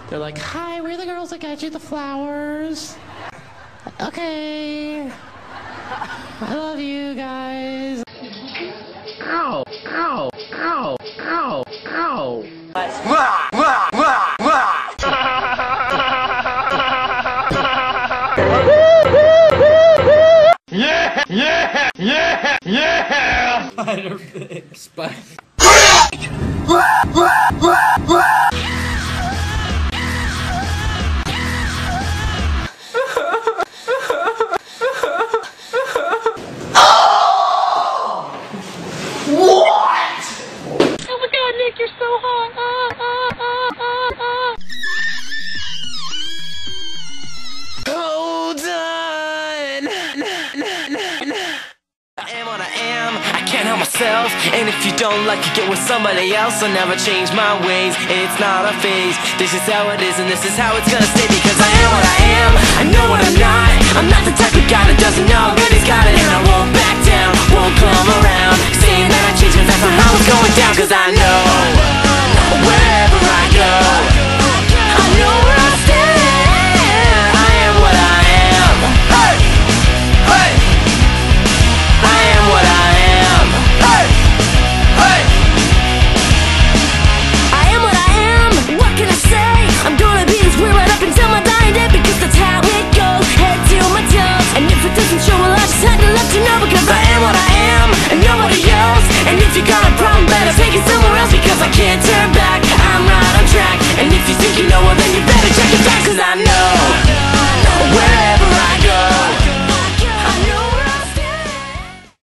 They're like, hi, we're the girls that got you the flowers. Okay. I love you guys. Ow, ow, ow, ow, ow. Wah, wah, wah, wah. Yeah, yeah, yeah, yeah. Spider pig. Spider. You're so hot. Hold on. I am what I am. I can't help myself. And if you don't like it, get with somebody else. I'll never change my ways. It's not a phase. This is how it is, and this is how it's gonna stay. Because I am what I am. I know what I'm not. I'm not the type of guy that doesn't know good he's got it, and I won't back down. Won't come around. Saying